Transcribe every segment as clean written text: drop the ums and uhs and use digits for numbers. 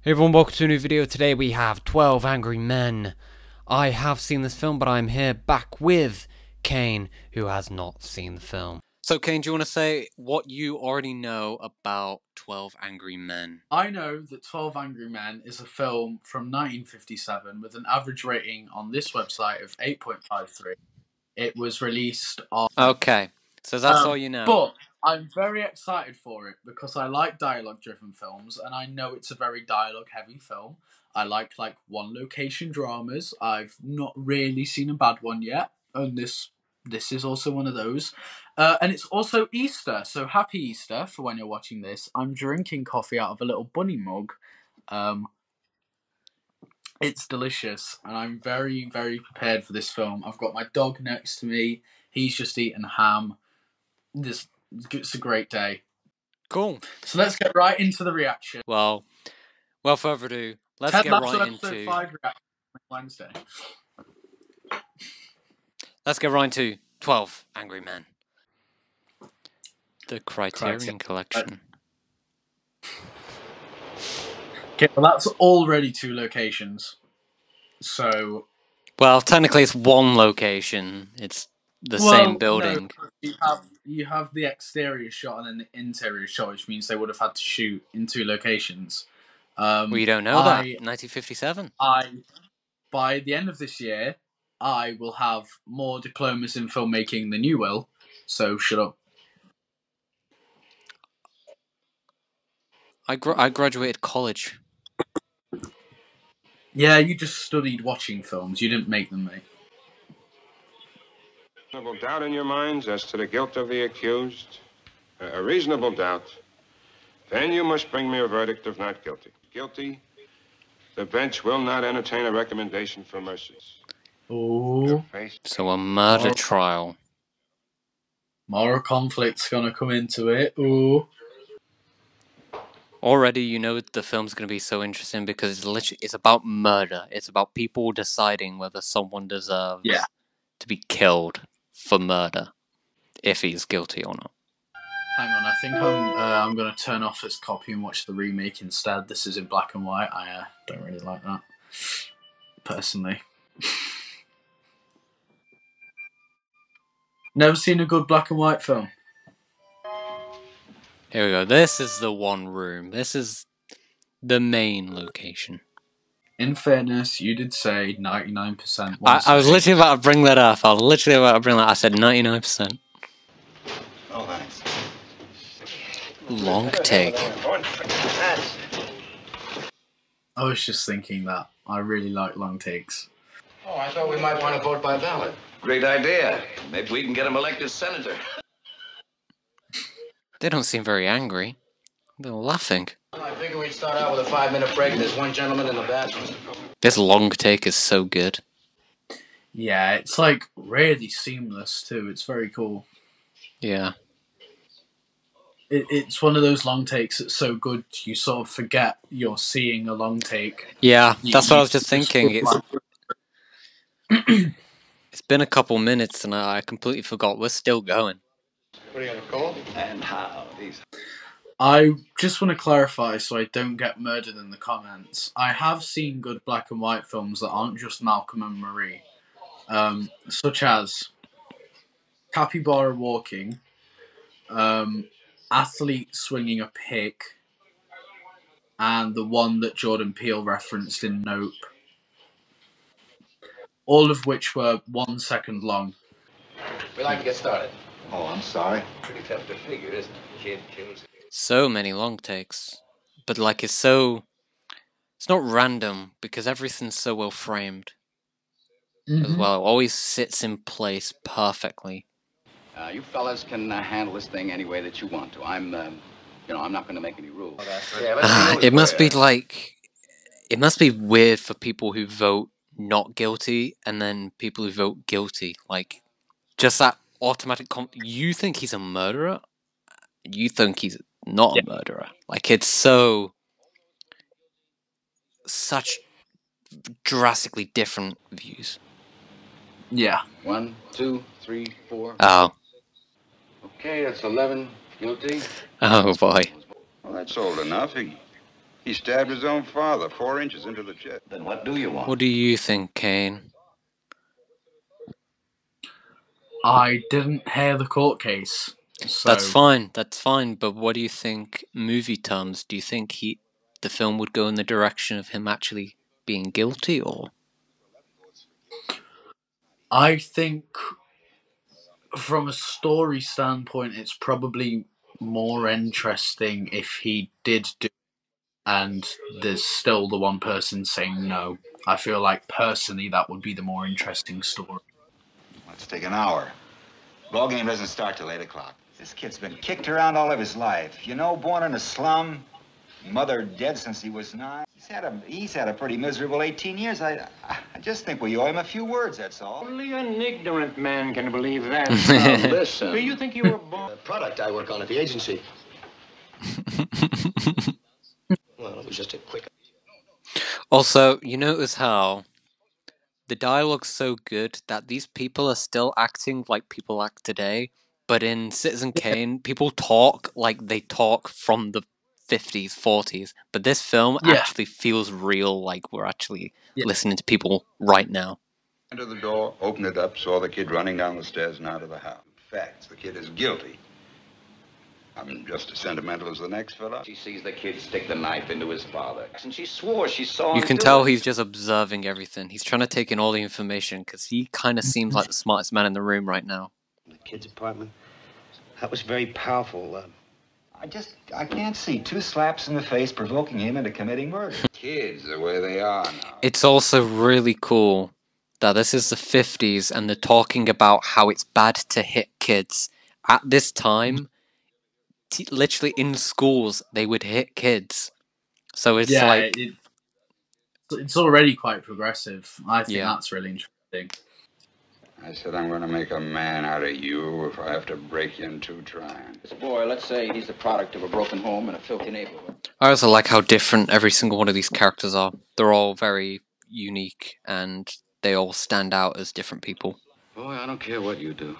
Hey everyone, welcome to a new video. Today we have 12 Angry Men. I have seen this film, but I'm here back with Kane, who has not seen the film. So Kane, do you want to say what you already know about 12 Angry Men? I know that 12 Angry Men is a film from 1957 with an average rating on this website of 8.53. It was released on... Okay, so that's all you know. But I'm very excited for it because I like dialogue-driven films, and I know it's a very dialogue-heavy film. I like one-location dramas. I've not really seen a bad one yet, and this is also one of those. And it's also Easter, so happy Easter for when you're watching this. I'm drinking coffee out of a little bunny mug. It's delicious, and I'm very, very prepared for this film. I've got my dog next to me. He's just eaten ham. It's a great day. Cool. So let's get right into the reaction. Well, without further ado, let's get right episode 5 reaction Wednesday. Let's get right into 12 Angry Men. The Criterion Collection. Okay, well that's already 2 locations. So... Well, technically it's one location. It's the same building. No, you have the exterior shot and then the interior shot, which means they would have had to shoot in 2 locations. Well, you don't know that. 1957. By the end of this year, I will have more diplomas in filmmaking than you will, so shut up. I graduated college. Yeah, you just studied watching films. You didn't make them, mate. Reasonable doubt in your minds as to the guilt of the accused? A reasonable doubt. Then you must bring me a verdict of not guilty. Guilty, the bench will not entertain a recommendation for mercy. Oh. So a murder trial. Moral conflict's gonna come into it. Ooh. Already, you know the film's gonna be so interesting because it's about murder. It's about people deciding whether someone deserves to be killed for murder, if he's guilty or not. Hang on, I think I'm gonna turn off this copy and watch the remake instead. This is in black and white. I don't really like that, personally. Never seen a good black and white film. Here we go. This is the one room. This is the main location. In fairness, you did say 99%. I was literally about to bring that up. I said 99%. Oh, thanks. Long take. I was just thinking that. I really like long takes. Oh, I thought we might want to vote by ballot. Great idea. Maybe we can get him elected senator. They don't seem very angry. They're laughing. I figured we'd start out with a 5-minute break. There's one gentleman in the bathroom. This long take is so good. Yeah, it's really seamless too. It's very cool. Yeah. It's one of those long takes that's so good you sort of forget you're seeing a long take. Yeah, that's what I was just thinking. It's been a couple minutes and I completely forgot. We're still going. What are you gonna call? And how? I just want to clarify so I don't get murdered in the comments. I have seen good black and white films that aren't just Malcolm and Marie, such as Capybara Walking, Athlete Swinging a Pick, and the one that Jordan Peele referenced in Nope. All of which were 1 second long. We'd like to get started. Oh, I'm sorry. Pretty tough to figure, isn't it? Kid kills. So many long takes. But it's not random because everything's so well framed. As well. It always sits in place perfectly. You fellas can handle this thing any way that you want to. I'm not going to make any rules. It must be weird for people who vote not guilty and then people who vote guilty. Just that automatic you think he's a murderer? You think he's not a murderer. It's such drastically different views. Yeah. 1, 2, 3, 4. Oh. Okay, that's 11. Guilty. Oh boy. Well, that's old enough. He stabbed his own father 4 inches into the chest. Then what do you want? What do you think, Kane? I didn't hear the court case, so That's fine. That's fine. But what do you think, movie terms? Do you think the film would go in the direction of him actually being guilty, or? I think from a story standpoint, it's probably more interesting if he did do it and there's still the one person saying no. I feel like personally that would be the more interesting story. Let's take an hour. Ball game doesn't start till 8 o'clock. This kid's been kicked around all of his life. You know, born in a slum, mother dead since he was 9. He's had a pretty miserable 18 years. I just think we owe him a few words, that's all. Only an ignorant man can believe that. Listen. Do you think you were born? The product I work on at the agency. Well, it was just a quick... Also, you notice how the dialogue's so good that these people are still acting like people act today, but in Citizen Kane, people talk like they talk from the 50s, 40s, but this film actually feels real, like we're actually listening to people right now. Entered the door, opened it up, saw the kid running down the stairs and out of the house. Facts, the kid is guilty. I'm just as sentimental as the next fella. She sees the kid stick the knife into his father, and she swore she saw him You can do tell it. he's just observing everything. He's trying to take in all the information, because he kind of seems like the smartest man in the room right now. The kid's apartment. That was very powerful. I can't see 2 slaps in the face provoking him into committing murder. Kids, the way they are now. It's also really cool that this is the 50s and they're talking about how it's bad to hit kids. At this time, literally in schools, they would hit kids. So it's like... it's already quite progressive. I think Yeah. that's really interesting. I said I'm going to make a man out of you if I have to break you in 2 trying. This boy, let's say he's the product of a broken home and a filthy neighborhood. I also like how different every single one of these characters are. They're all very unique and they all stand out as different people. Boy, I don't care what you do.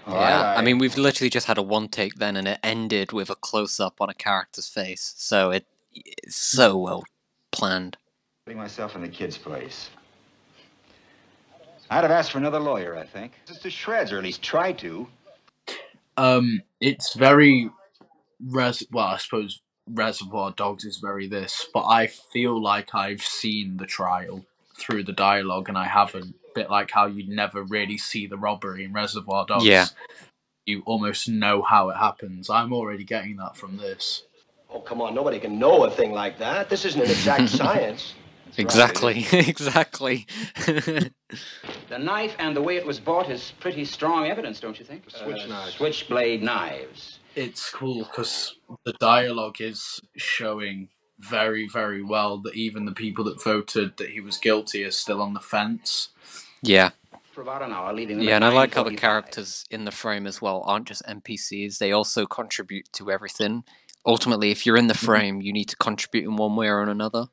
Yeah, I mean, we've literally just had a one take then, and it ended with a close-up on a character's face, so it's so well planned. Putting myself in the kid's place. I'd have asked for another lawyer, I think. Just to shreds, or at least try to. It's very well, I suppose Reservoir Dogs is very this, but I feel like I've seen the trial through the dialogue, and I haven't. Bit like how you'd never really see the robbery in Reservoir Dogs. Yeah. You almost know how it happens. I'm already getting that from this. Oh, come on. Nobody can know a thing like that. This isn't an exact science. Exactly, exactly. The knife and the way it was bought is pretty strong evidence, don't you think? Switchblade knives. It's cool because the dialogue is showing very, very well that even the people that voted that he was guilty are still on the fence. Yeah. For about an hour, leaving them Yeah, at and I like how the 9:45. characters in the frame as well aren't just NPCs, they also contribute to everything. Ultimately, if you're in the frame, you need to contribute in one way or another.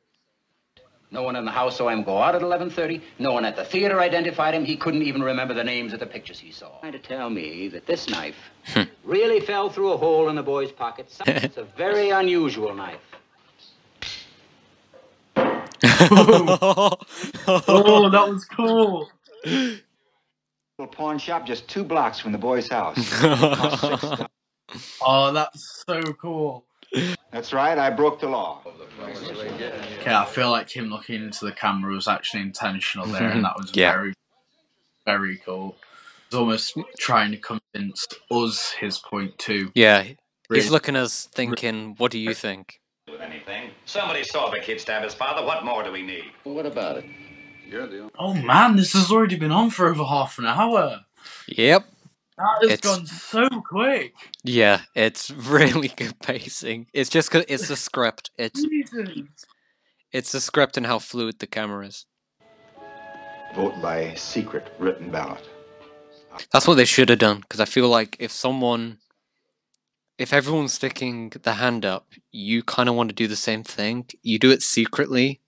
No one in the house saw him go out at 11:30. No one at the theater identified him. He couldn't even remember the names of the pictures he saw. Trying to tell me that this knife really fell through a hole in the boy's pocket. It's a very unusual knife. Oh, that was cool. Little pawn shop just 2 blocks from the boy's house. Cost $6. Oh, that's so cool. That's right, I broke the law. Okay, I feel like him looking into the camera was actually intentional there, and that was Yeah. very, very cool. He's almost trying to convince us his point too. Yeah, he's Really? looking at us thinking, what do you think? With anything. Somebody saw the kid stab his father. What more do we need? Well, what about it? You're the only... Oh man, this has already been on for over half an hour. Yep. That has gone so quick. Yeah, it's really good pacing. It's just 'cause it's the script. It's the script and how fluid the camera is. Vote by secret written ballot. That's what they should have done, because I feel like if everyone's sticking the hand up, you kind of want to do the same thing. You do it secretly.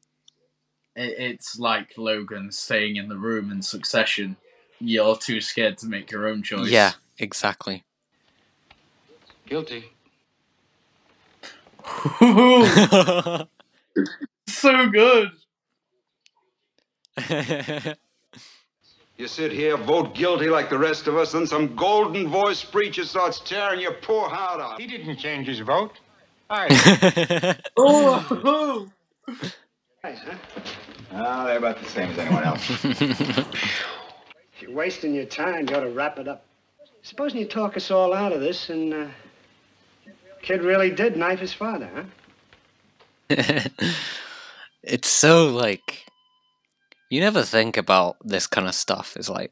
It's like Logan staying in the room in Succession. You're too scared to make your own choice. Yeah, exactly. Guilty. So good. You sit here, vote guilty like the rest of us, then some golden-voiced preacher starts tearing your poor heart out. He didn't change his vote. Oh. Nice, huh? Oh, they're about the same as anyone else. If you're wasting your time, you ought to wrap it up. Supposing you talk us all out of this and, kid really did knife his father, huh? It's so, like, you never think about this kind of stuff. It's like,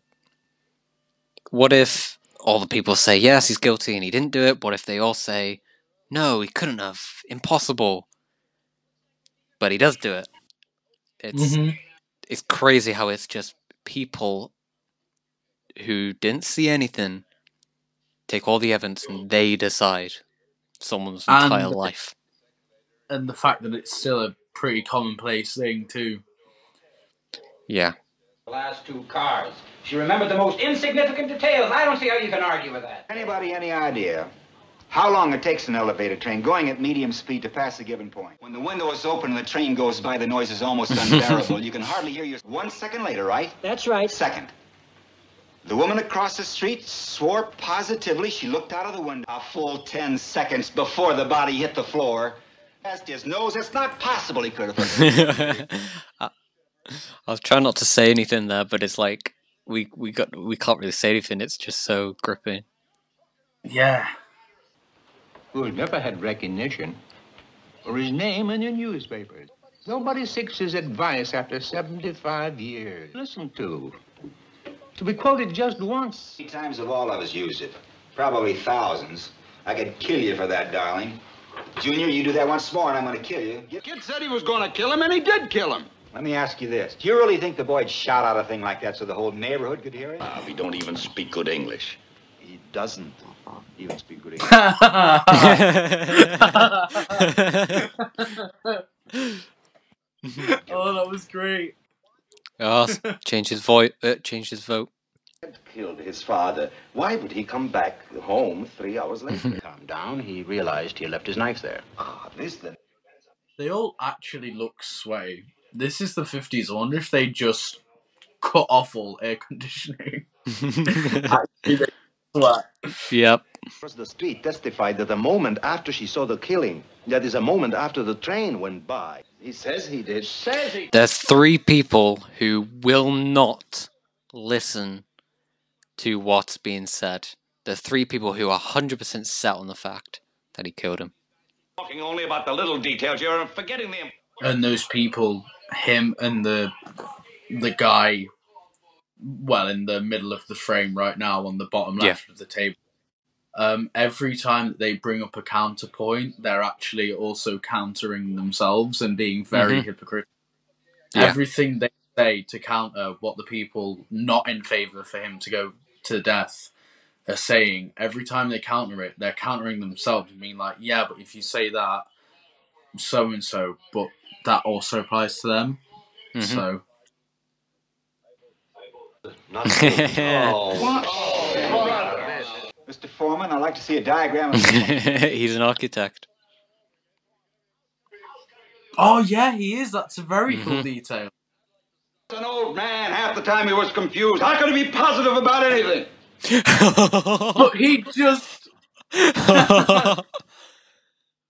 what if all the people say, yes, he's guilty and he didn't do it? What if they all say, no, he couldn't have, impossible? But he does do it. It's crazy how it's just people who didn't see anything take all the evidence and they decide someone's entire life. And the fact that it's still a pretty commonplace thing too. Yeah. The last 2 cars. She remembered the most insignificant details. I don't see how you can argue with that. Anybody any idea how long it takes an elevator train going at medium speed to pass a given point? When the window is open and the train goes by, the noise is almost unbearable. You can hardly hear you. 1 second later, right? That's right. Second. The woman across the street swore positively she looked out of the window a full 10 seconds before the body hit the floor. Past his nose, it's not possible he could have. I was trying not to say anything there, but it's like we can't really say anything. It's just so gripping. Yeah. Who's never had recognition or his name in the newspapers. Nobody seeks his advice after 75 years. Listen to be quoted just once. How many times have all of us used it? Probably thousands. I could kill you for that, darling. Junior, you do that once more and I'm gonna kill you. The kid said he was going to kill him, and he did kill him. Let me ask you this. Do you really think the boy'd shout out a thing like that so the whole neighborhood could hear it? We don't even speak good English. He doesn't even speak good English. Oh, that was great. Oh, change his vote. Change his vote. Killed his father. Why would he come back home 3 hours later? Calm down. He realized he had left his knife there. They all actually look sweaty. This is the 50s. I wonder if they just cut off all air conditioning. Actually, they sweat. Yep. The street testified that the moment after she saw the killing, that is a moment after the train went by. He says he did. There's 3 people who will not listen to what's being said. There's 3 people who are 100% set on the fact that he killed him. Talking only about the little details. You're forgetting the... And those people, him and the guy, well, in the middle of the frame right now on the bottom left of the table, every time that they bring up a counterpoint, they're actually also countering themselves and being very hypocritical. Yeah. Everything they say to counter what the people not in favour for him to go to death are saying, every time they counter it, they're countering themselves and being like, yeah, but if you say that, so-and-so, but that also applies to them. So... Mr. Foreman, I'd like to see a diagram of... He's an architect. Oh, yeah, he is. That's a very cool detail. An old man. Half the time he was confused. How could he be positive about anything? But he just...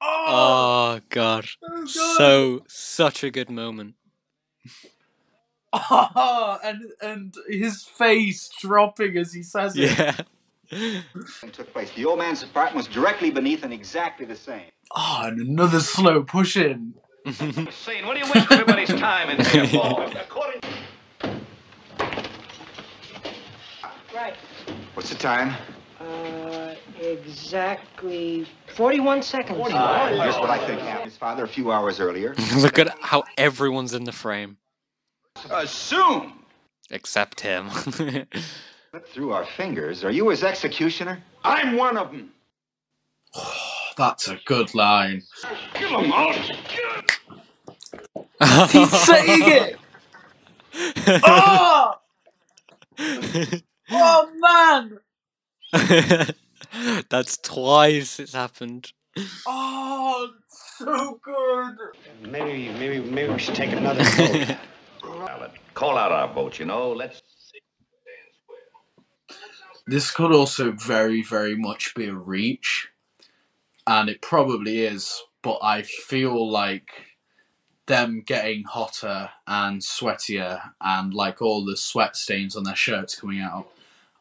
Oh, God. Such a good moment. Oh, and his face dropping as he says it. Yeah. took place. The old man's apartment was directly beneath and exactly the same. Oh, and another slow push in. Scene. What do you waste everybody's time in here for? Right. What's the time? Exactly 41 seconds. Just what I think happened. His father a few hours earlier. Look at how everyone's in the frame. Assume. Except him. Slip through our fingers. Are you his executioner? I'm one of them. That's a good line. Kill him all. He's saying it! Oh! Oh, man! That's twice it's happened. Oh, so good. Maybe we should take another vote. Call out our vote, you know. Let's. This could also very, very much be a reach, and it probably is, but I feel like them getting hotter and sweatier and like all the sweat stains on their shirts coming out,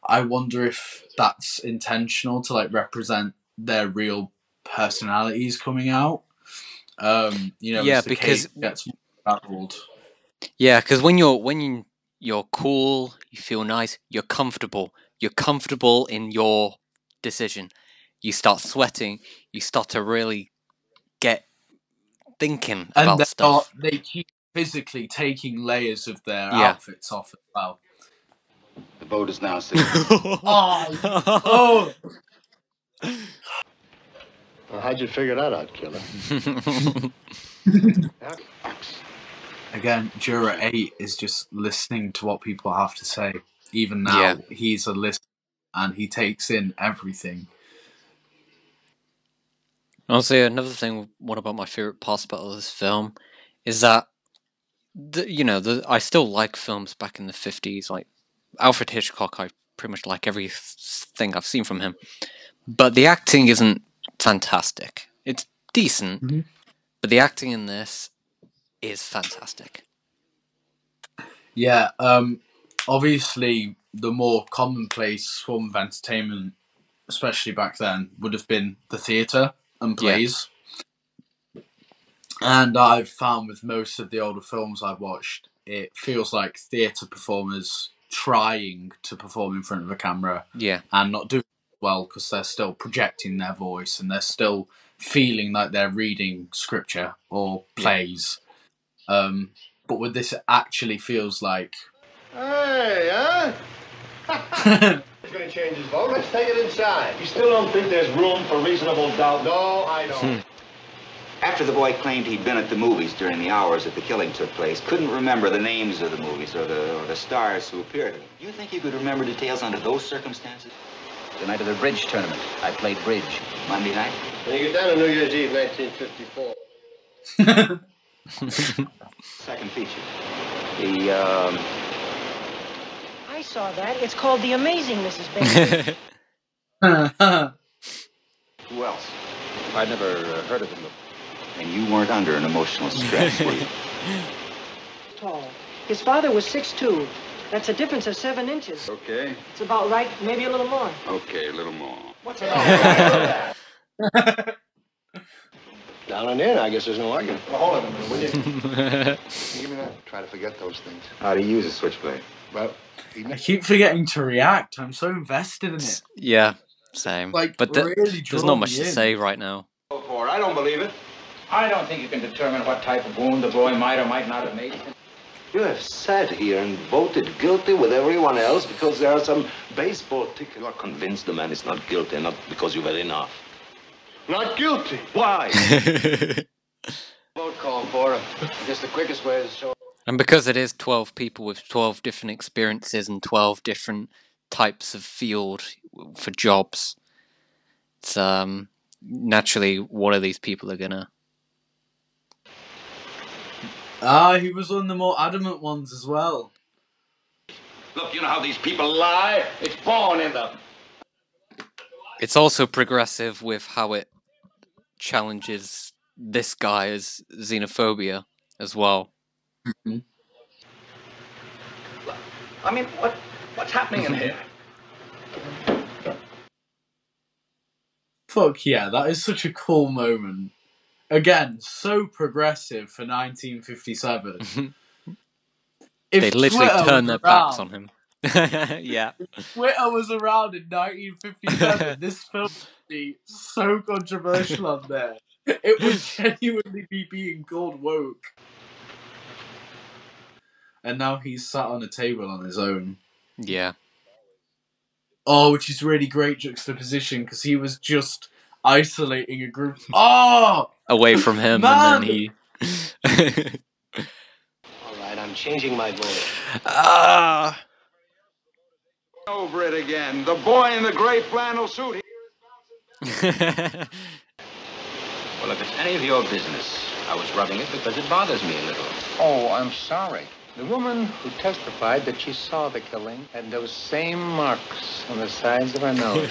I wonder if that's intentional to like represent their real personalities coming out. Yeah, as the because cake gets more traveled. yeah, because you're cool, you feel nice, you're comfortable. You're comfortable in your decision. You start sweating. You start to really get thinking And about stuff. they keep physically taking layers of their Yeah. outfits off as well. The vote is now 6. Oh! Well, how'd you figure that out, killer? Again, Juror 8 is just listening to what people have to say. Even now, Yeah. he's a listener and he takes in everything. Honestly, another thing, one about my favorite parts about this film is that, I still like films back in the 50s. Like, Alfred Hitchcock, I pretty much like everything I've seen from him. But the acting isn't fantastic. It's decent, but the acting in this is fantastic. Yeah, obviously, the more commonplace form of entertainment, especially back then, would have been the theatre and plays. And I've found with most of the older films I've watched, it feels like theatre performers trying to perform in front of a camera and not doing it well because they're still projecting their voice and they're still feeling like they're reading scripture or plays. But with this, it actually feels like... Hey, huh? He's going to change his vote. Let's take it inside. You still don't think there's room for reasonable doubt? No, I don't. After the boy claimed he'd been at the movies during the hours that the killing took place, couldn't remember the names of the movies or the stars who appeared in them. Do you think you could remember details under those circumstances? The night of the bridge tournament, I played bridge. Monday night? When you get down to New Year's Eve, 1954. Second feature. I saw that. It's called The Amazing Mrs. Baker. Who else? I'd never heard of him before. And you weren't under an emotional stress, were you? Tall. His father was 6'2". That's a difference of 7 inches. Okay. It's about right, maybe a little more. Okay, a little more. What's it all Down and in, I guess there's no argument. Well, hold on a minute, will you? Give me that. Try to forget those things. How to use a switchblade? Well, I keep forgetting to react. I'm so invested in it. Yeah, same. Like, but really there's not much to say right now. I don't believe it. I don't think you can determine what type of wound the boy might or might not have made. You have sat here and voted guilty with everyone else because there are some baseball tickets. You are convinced the man is not guilty, not because you've had enough. Not guilty. Why? Vote call for him. I guess the quickest way is to show. And because it is 12 people with 12 different experiences and 12 different types of field for jobs, it's naturally one of these people are gonna... He was one of the more adamant ones as well. Look, you know how these people lie? It's born in them. It's also progressive with how it challenges this guy's xenophobia as well. I mean, what's happening in here? Fuck yeah, that is such a cool moment. Again, so progressive for 1957. They literally Twitter turned was their backs around- on him. Yeah. If Twitter was around in 1957, this film would be so controversial on there. It would genuinely be being called woke. And now he's sat on a table on his own. Yeah. Oh, which is really great juxtaposition because he was just isolating a group. Oh! Away from him, Man! and then he... All right, I'm changing my vote. Over it again. The boy in the gray flannel suit. Well, if it's any of your business, I was rubbing it because it bothers me a little. Oh, I'm sorry. The woman who testified that she saw the killing had those same marks on the sides of her nose.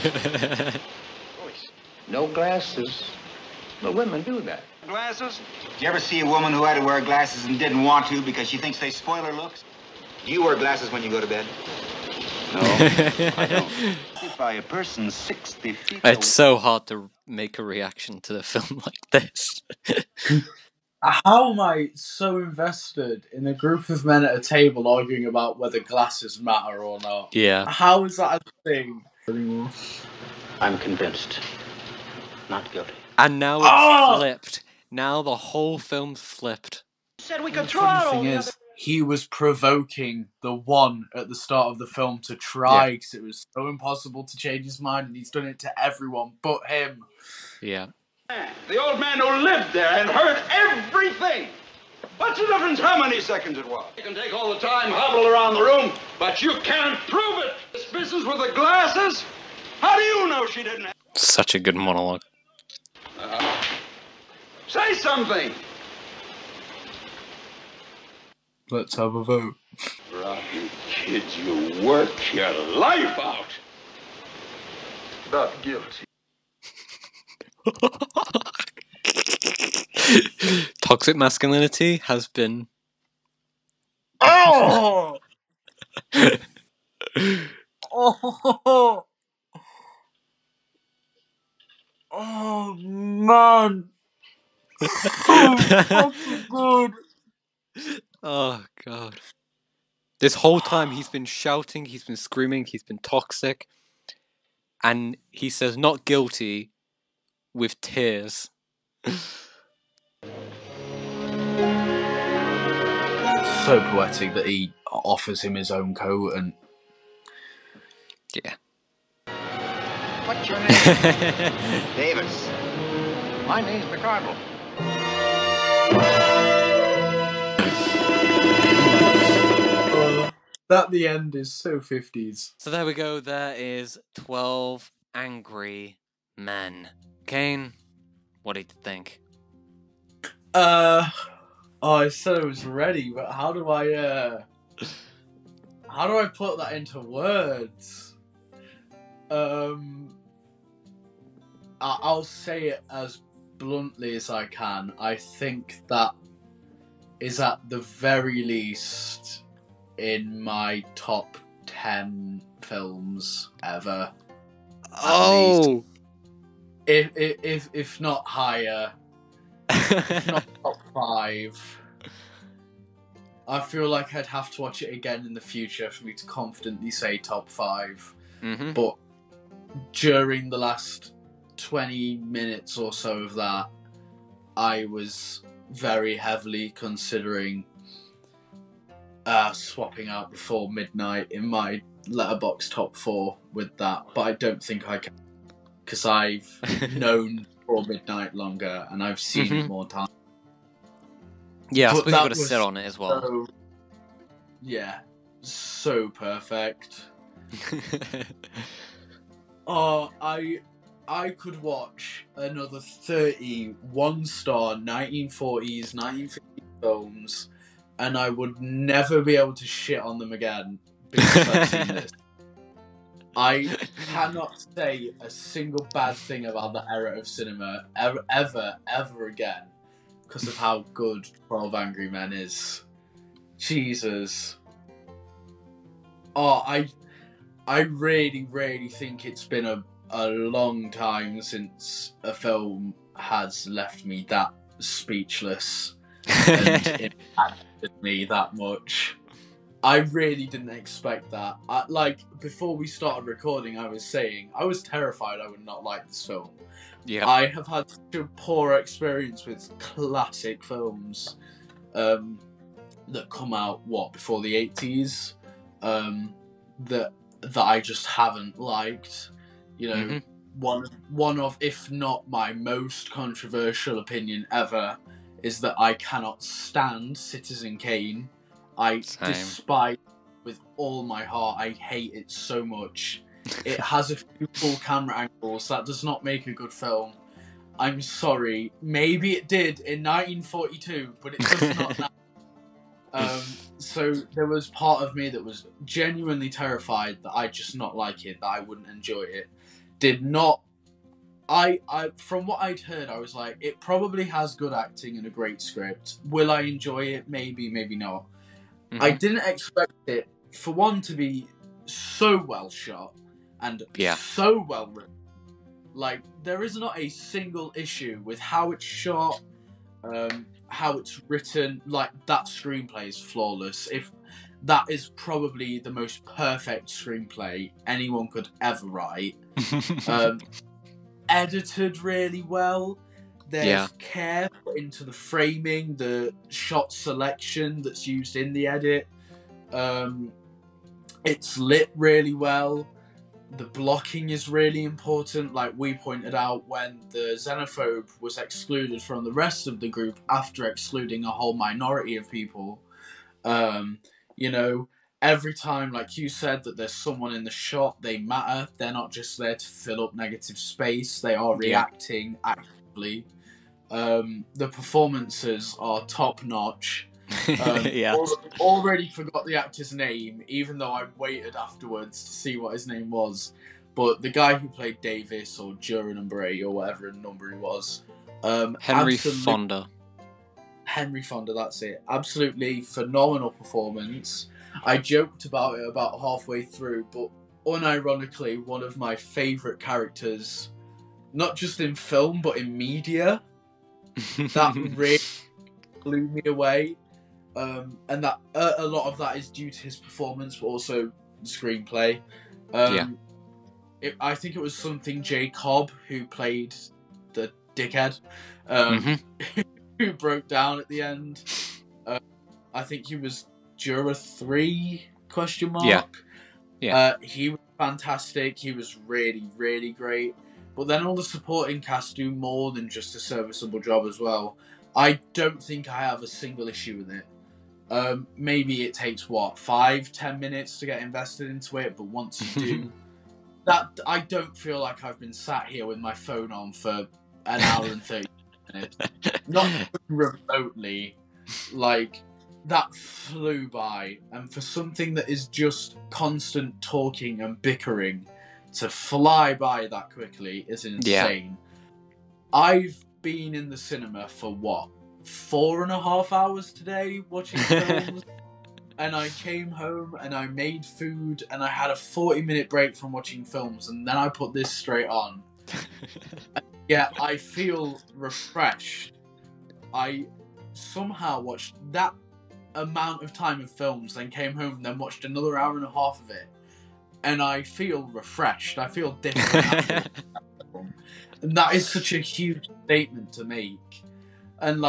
No glasses. But women do that. Glasses? Did you ever see a woman who had to wear glasses and didn't want to because she thinks they spoil her looks? Do you wear glasses when you go to bed? No, I don't. If a person 60 feet It's so hard to make a reaction to the film like this. How am I so invested in a group of men at a table arguing about whether glasses matter or not? Yeah. How is that a thing? I'm convinced. Not guilty. And now it's flipped. Now the whole film's flipped. Said we could The throw out funny all thing the is, he was provoking the one at the start of the film to try, because it was so impossible to change his mind, and he's done it to everyone but him. Yeah. The old man who lived there and heard everything. What's the difference how many seconds it was? You can take all the time, hobble around the room, but you can't prove it. This business with the glasses? How do you know she didn't have... Such a good monologue. Say something. Let's have a vote. Rotten kids, you work your life out. Not guilty. Toxic masculinity has been... Oh! Oh! Oh, man! So fucking good! Oh, God. This whole time he's been shouting, he's been screaming, he's been toxic. And he says not guilty with tears. So poetic that he offers him his own coat and... Yeah. What's your name? Davis. My name's McCardle. That the end is so 50s. So there we go, there is 12 Angry Men. Kane, what did you think? I said I was ready, but how do I put that into words? I'll say it as bluntly as I can. I think that is at the very least in my top 10 films ever. Oh! If not higher, if not top 5. I feel like I'd have to watch it again in the future for me to confidently say top 5. Mm-hmm. But during the last 20 minutes or so of that, I was very heavily considering swapping out Before Midnight in my letterbox top 4 with that, but I don't think I can, because I've known Before Midnight longer and I've seen it more times. Yeah, I But suppose you've that got to was sit on it as well. so- yeah, so perfect. Oh, I could watch another 30 one-star 1940s, 1950s films, and I would never be able to shit on them again because I've seen this. I cannot say a single bad thing about that era of cinema ever again because of how good 12 Angry Men is. Jesus. Oh, I really think it's been a long time since a film has left me that speechless and impacted me that much. I really didn't expect that. Before we started recording, I was saying I was terrified I would not like this film. Yeah. I have had such a poor experience with classic films that come out before the 80s that I just haven't liked. You know, one of, if not my most controversial opinion ever, is that I cannot stand Citizen Kane. I despise it with all my heart. I hate it so much. It has a few full camera angles. That does not make a good film. I'm sorry. Maybe it did in 1942, but it does not now. So there was part of me that was genuinely terrified that I'd just not like it, that I wouldn't enjoy it. Did not. I from what I'd heard, I was like, it probably has good acting and a great script. Will I enjoy it? Maybe, maybe not. Mm-hmm. I didn't expect it, for one, to be so well shot and so well written. Like, there is not a single issue with how it's shot, how it's written. Like, that screenplay is flawless. If that is probably the most perfect screenplay anyone could ever write. Edited really well. There's care put into the framing, the shot selection that's used in the edit. It's lit really well. The blocking is really important. Like we pointed out, when the xenophobe was excluded from the rest of the group after excluding a whole minority of people, you know, every time, like you said, that there's someone in the shot, they matter. They're not just there to fill up negative space. They are reacting actively. The performances are top notch. Already forgot the actor's name, even though I waited afterwards to see what his name was. But the guy who played Davis, or juror number 8, or whatever number he was, Henry Fonda. Henry Fonda, that's it. Absolutely phenomenal performance. I joked about it about halfway through, but unironically, one of my favourite characters, not just in film, but in media. That really blew me away. And that a lot of that is due to his performance, but also the screenplay. I think it was something J. Cobb, who played the dickhead, who broke down at the end. I think he was Juror 3, question mark. He was fantastic. He was really, really great. But then all the supporting cast do more than just a serviceable job as well. I don't think I have a single issue with it. Maybe it takes, 5-10 minutes to get invested into it, but once you do, that I don't feel like I've been sat here with my phone on for an hour and 30 minutes. Not remotely. Like, that flew by. And for something that is just constant talking and bickering, to fly by that quickly is insane. I've been in the cinema for 4.5 hours today watching films. And I came home and I made food and I had a 40-minute break from watching films, and then I put this straight on. I feel refreshed. I somehow watched that amount of time of films, then came home and then watched another hour and a half of it. And I feel refreshed. I feel different. And that is such a huge statement to make. And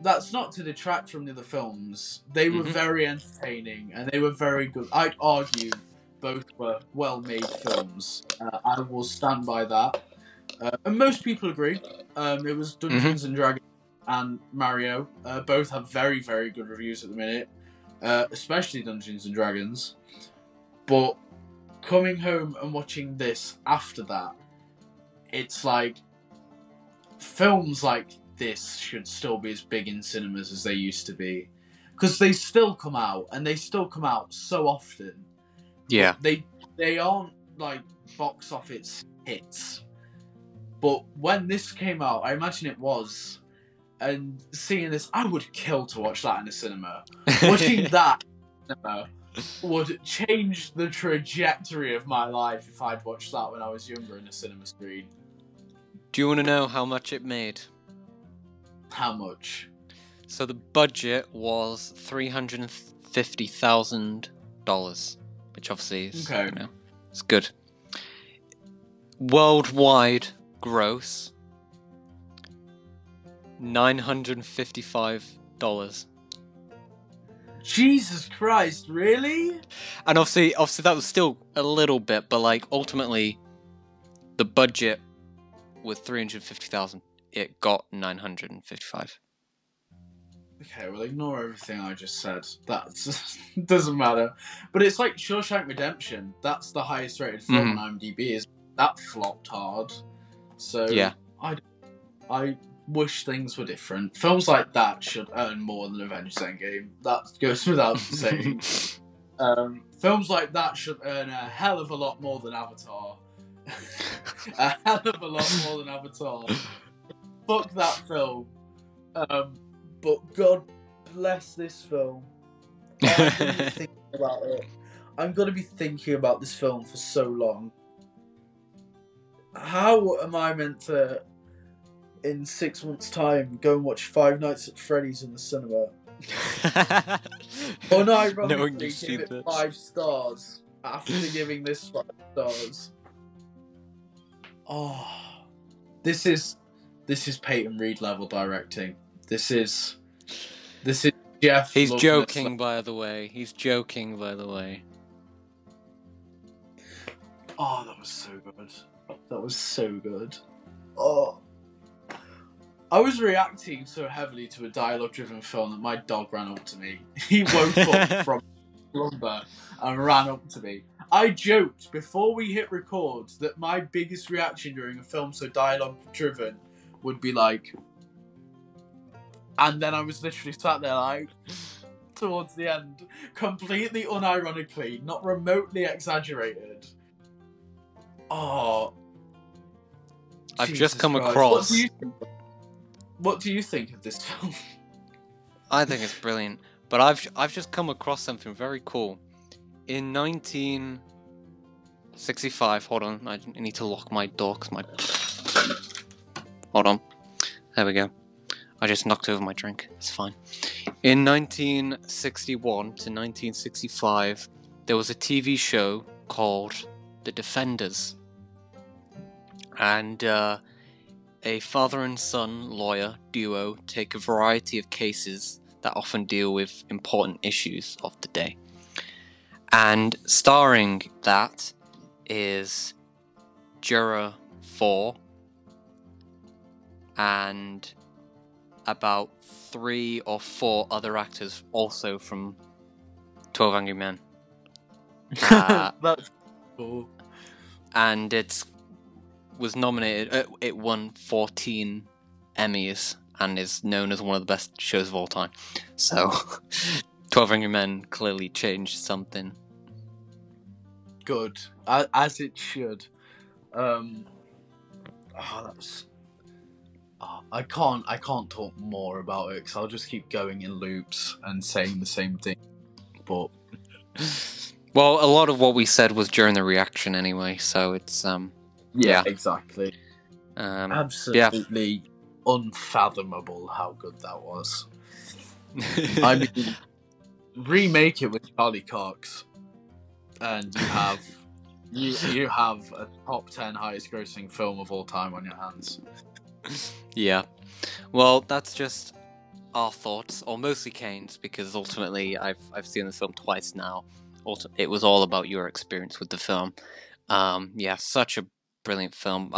that's not to detract from the other films. They were very entertaining and they were very good. I'd argue both were well-made films. I will stand by that. And most people agree. It was Dungeons and Dragons and Mario. Both have very, very good reviews at the minute. Especially Dungeons and Dragons. But coming home and watching this after that, it's like films like this should still be as big in cinemas as they used to be, because they still come out and they still come out so often. They aren't like box office hits, but when this came out, I imagine it was, and seeing this, I would kill to watch that in a cinema. Watching that in a cinema would change the trajectory of my life if I'd watched that when I was younger in a cinema screen. Do you want to know how much it made? How much? So the budget was $350,000, which obviously is, it's good. Worldwide gross, $955. Jesus Christ, really? And obviously that was still a little bit, but ultimately, the budget was $350,000. It got 955. Okay, well, ignore everything I just said. That doesn't matter. But it's like Shawshank Redemption. That's the highest rated film on IMDb. That flopped hard. So I wish things were different. Films like that should earn more than Avengers Endgame. That goes without saying. Films like that should earn a hell of a lot more than Avatar. A hell of a lot more than Avatar. Fuck that film. But God bless this film. I'm going to be thinking about it. I'm going to be thinking about this film for so long. How am I meant to, in 6 months' time, go and watch Five Nights at Freddy's in the cinema? Unironically, give it 5 stars after giving this 5 stars. Oh, this is Peyton Reed level directing. This is Jeff. He's joking, by the way. He's joking, by the way. Oh, that was so good. That was so good. Oh. I was reacting so heavily to a dialogue-driven film that my dog ran up to me. He woke up from slumber and ran up to me. I joked before we hit record that my biggest reaction during a film so dialogue-driven would be like... And then I was literally sat there like... towards the end, completely unironically, not remotely exaggerated. Oh... I've just come across... What do you think of this film? I think it's brilliant, but I've just come across something very cool. In 1965, hold on, I need to lock my door because my... Hold on, there we go. I just knocked over my drink, it's fine. In 1961 to 1965, there was a TV show called The Defenders. And a father and son lawyer duo take a variety of cases that often deal with important issues of the day. And starring that is Juror 4 and about 3 or 4 other actors also from 12 Angry Men. That's cool. And it was nominated, it won 14 Emmys and is known as one of the best shows of all time. So, 12 Angry Men clearly changed something. Good, as it should. I can't talk more about it because I'll just keep going in loops and saying the same thing. But well, a lot of what we said was during the reaction anyway, so it's yeah, exactly. Absolutely yeah. Unfathomable how good that was. I mean, remake it with Charlie Cox, and you have a top 10 highest grossing film of all time on your hands. Yeah. Well, that's just our thoughts, or mostly Kane's, because ultimately I've seen this film twice now. It was all about your experience with the film. Yeah, such a brilliant film.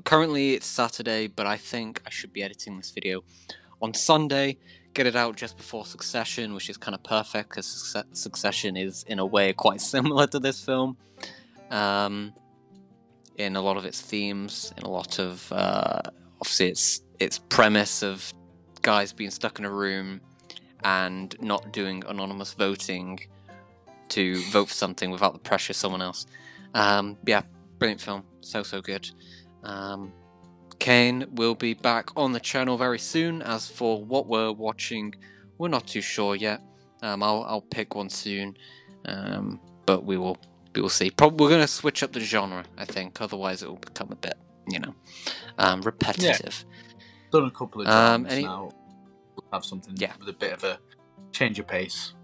Currently it's Saturday, but I think I should be editing this video on Sunday, get it out just before Succession, which is kind of perfect because Succession is in a way quite similar to this film, in a lot of its themes, in a lot of obviously its premise of guys being stuck in a room and not doing anonymous voting to vote for something without the pressure of someone else. Yeah, brilliant film, so good. Kane will be back on the channel very soon. As for what we're watching, we're not too sure yet. I'll pick one soon, but we will see. Probably we're going to switch up the genre, I think. Otherwise, it will become a bit, repetitive. Yeah. Done a couple of times now. We'll have something with a bit of a change of pace.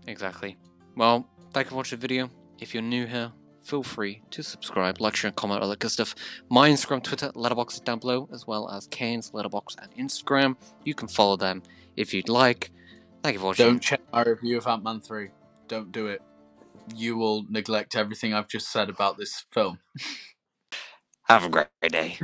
Exactly. Well, thank you for watching the video. If you're new here, feel free to subscribe, like, share, and comment, all that good stuff. My Instagram, Twitter, Letterboxd is down below, as well as Kane's Letterboxd and Instagram. You can follow them if you'd like. Thank you for watching. Don't check my review of Ant-Man 3. Don't do it. You will neglect everything I've just said about this film. Have a great day.